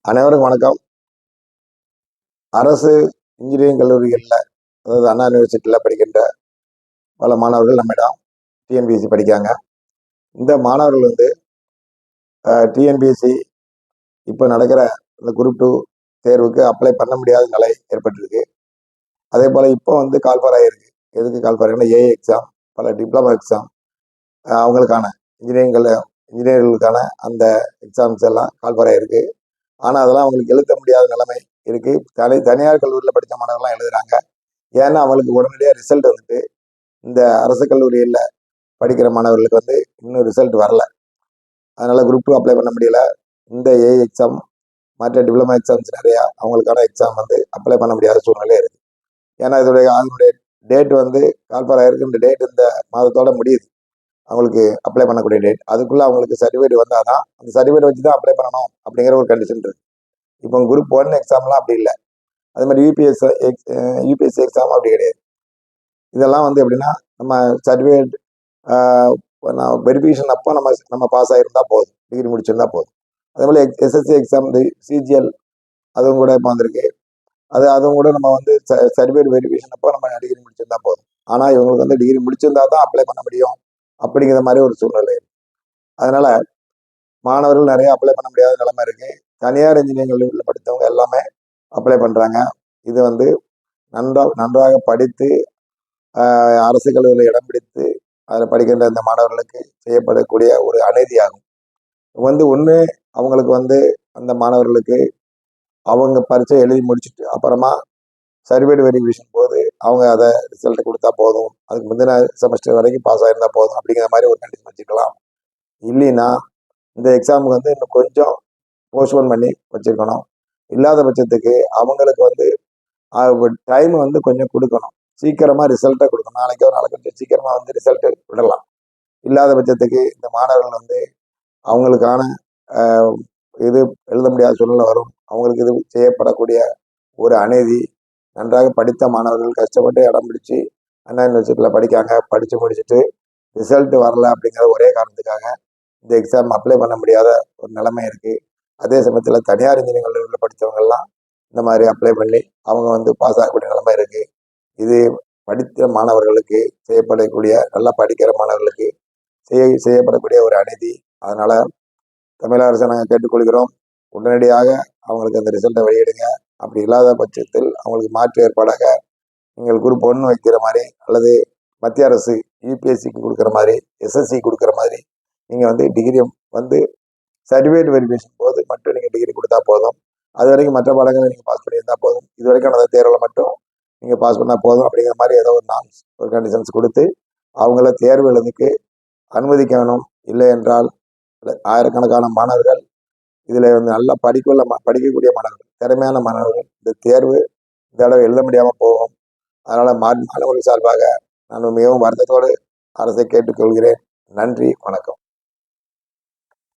அனைவருக்கும் வணக்கம். அரசு இன்ஜினியரிங் கல்லூரிகளில், அதாவது அண்ணா யூனிவர்சிட்டியில் படிக்கின்ற பல மாணவர்கள் நம்மிடம் டிஎன்பிஎஸ்சி படிக்காங்க. இந்த மாணவர்கள் வந்து டிஎன்பிஎஸ்சி இப்போ நடக்கிற இந்த குரூப் 2 தேர்வுக்கு அப்ளை பண்ண முடியாத நிலை ஏற்பட்டிருக்கு. அதே போல் இப்போ வந்து கால்ஃபர் ஆகிருக்கு. எதுக்கு கால்ஃபர் ஆகினா ஏஐ எக்ஸாம், பல டிப்ளமா எக்ஸாம், அவங்களுக்கான இன்ஜினியர்களுக்கான அந்த எக்ஸாம்ஸ் எல்லாம் கால்ஃபர் ஆகிருக்கு. ஆனால் அதெல்லாம் அவங்களுக்கு எழுத முடியாத நிலைமை இருக்கு. தனியார் கல்லூரியில் படித்த மாணவர்கள்லாம் எழுதுறாங்க. ஏன்னா அவங்களுக்கு உடனடியாக ரிசல்ட் வந்துட்டு இந்த அரசு கல்லூரியில் படிக்கிற மாணவர்களுக்கு வந்து இன்னும் ரிசல்ட் வரல. அதனால குரூப் 2 அப்ளை பண்ண முடியல. இந்த ஏஐ எக்ஸாம், மற்ற டிப்ளமா எக்ஸாம்ஸ் நிறையா அவங்களுக்கான எக்ஸாம் வந்து அப்ளை பண்ண முடியாத சூழ்நிலை இருக்கு. ஏன்னா அதனுடைய டேட் வந்து கால்ஃபர் ஆயிருக்கு. இந்த டேட் இந்த மாதத்தோட முடியுது. அவங்களுக்கு அப்ளை பண்ணக்கூடிய டேட். அதுக்குள்ள அவங்களுக்கு சர்டிஃபிகேட் வந்தாதான் அந்த சர்டிஃபிகேட் வச்சு தான் அப்ளை பண்ணணும் அப்படிங்கிற ஒரு கண்டிஷன் இருக்கு. இப்போ குரூப் 1 எக்ஸாம்லாம் அப்படி இல்லை. அதே மாதிரி யூபிஎஸ்சி எக்ஸாம் அப்படி கிடையாது. இதெல்லாம் வந்து எப்படின்னா, நம்ம சர்டிஃபிகேட் வெரிஃபிகேஷன் அப்போ நம்ம பாஸ் ஆகிருந்தா போதும், டிகிரி முடிச்சிருந்தா போதும். அதே மாதிரி எஸ்எஸ்சி எக்ஸாம், இந்த சிஜிஎல் அதுவும் கூட இப்போ வந்திருக்கு. அதுவும் கூட நம்ம வந்து சர்டிஃபிகேட் வெரிஃபிகேஷன் அப்போ நம்ம டிகிரி முடிச்சிருந்தா போதும். ஆனால் இவங்களுக்கு வந்து டிகிரி முடிச்சிருந்தா தான் அப்ளை பண்ண முடியும் அப்படிங்கிற மாதிரி ஒரு சூழ்நிலை. அதனால மாணவர்கள் நிறைய அப்ளை பண்ண முடியாத நிலைமை இருக்கு. தனியார் இன்ஜினியரிங் கல்லூரியில் படித்தவங்க எல்லாமே அப்ளை பண்ணுறாங்க. இது வந்து நன்றாக படித்து அரசு கல்லூரியில் இடம் பிடித்து அதில் படிக்கின்ற இந்த மாணவர்களுக்கு செய்யப்படக்கூடிய ஒரு அநீதியாகும். வந்து ஒன்று, அவங்களுக்கு வந்து அந்த மாணவர்களுக்கு அவங்க பரீட்சை எழுதி முடிச்சுட்டு அப்புறமா சர்டிஃபிகேட் வெரிஃபிகேஷன் போது அவங்க அதை ரிசல்ட் கொடுத்தா போதும், அதுக்கு முந்தின செமஸ்டர் வரைக்கும் பாஸ் ஆகிருந்தா போதும் அப்படிங்கிற மாதிரி ஒரு கண்டிஷன் வச்சுக்கலாம். இல்லைன்னா இந்த எக்ஸாமுக்கு வந்து இன்னும் கொஞ்சம் போஸ்ட்போன் பண்ணி வச்சுருக்கணும். இல்லாத பட்சத்துக்கு அவங்களுக்கு வந்து டைம் வந்து கொஞ்சம் கொடுக்கணும். சீக்கிரமாக ரிசல்ட்டை கொடுக்கணும். நாளைக்கு கொஞ்சம் சீக்கிரமாக வந்து ரிசல்ட்டு விடலாம். இல்லாத பட்சத்துக்கு இந்த மாணவர்கள் வந்து அவங்களுக்கான இது எழுத முடியாத சூழ்நிலை வரும். அவங்களுக்கு இது செய்யப்படக்கூடிய ஒரு அநீதி. நன்றாக படித்த மாணவர்கள் கஷ்டப்பட்டு இடம் பிடிச்சி அண்ணா யூனிவர்சிட்டியில் படிக்காங்க. படித்து முடிச்சுட்டு ரிசல்ட் வரல அப்படிங்கிற ஒரே காரணத்துக்காக இந்த எக்ஸாம் அப்ளை பண்ண முடியாத ஒரு நிலைமை இருக்குது. அதே சமயத்தில் தனியார் இன்ஜினியரிங் கல்லூரியில் படித்தவங்கெல்லாம் இந்த மாதிரி அப்ளை பண்ணி அவங்க வந்து பாஸ் ஆகக்கூடிய நிலைமை இருக்குது. இது படித்த மாணவர்களுக்கு செய்யப்படக்கூடிய, நல்லா படிக்கிற மாணவர்களுக்கு செய்யப்படக்கூடிய ஒரு அநீதி. அதனால் தமிழக அரசை நாங்கள் கேட்டுக்கொள்கிறோம், உடனடியாக அவங்களுக்கு அந்த ரிசல்ட்டை வெளியிடுங்க. அப்படி இல்லாத பட்சத்தில் அவங்களுக்கு மாற்று ஏற்பாடாக நீங்கள் குரூப் 1 வைக்கிற மாதிரி, அல்லது மத்திய அரசு யூபிஎஸ்சிக்கு கொடுக்குற மாதிரி, எஸ்எஸ்சி கொடுக்குற மாதிரி நீங்கள் வந்து டிகிரி வந்து சர்டிஃபிகேட் வெரிஃபிகேஷன் போது மட்டும் நீங்கள் டிகிரி கொடுத்தா போதும். அது வரைக்கும் மற்ற பாடங்களை நீங்கள் பாஸ் பண்ணியிருந்தால் போதும். இது வரைக்கும் அந்த தேர்வில் மட்டும் நீங்கள் பாஸ் பண்ணால் போதும் அப்படிங்கிற மாதிரி ஏதோ ஒரு நாம்ஸ், ஒரு கண்டிஷன்ஸ் கொடுத்து அவங்கள தேர்வு எழுதுக்கு அனுமதிக்கணும். இல்லை என்றால் ஆயிரக்கணக்கான மாணவர்கள் இதில் வந்து நல்லா படிக்கக்கூடிய மாணவர்கள், திறமையான மாணவர்கள் இந்த தேர்வு இந்த தடவை எழுத முடியாமல் போகும். அதனால் மாணவர்கள் சார்பாக நான் மிகவும் வருத்தத்தோடு அரசை கேட்டுக்கொள்கிறேன். நன்றி, வணக்கம்.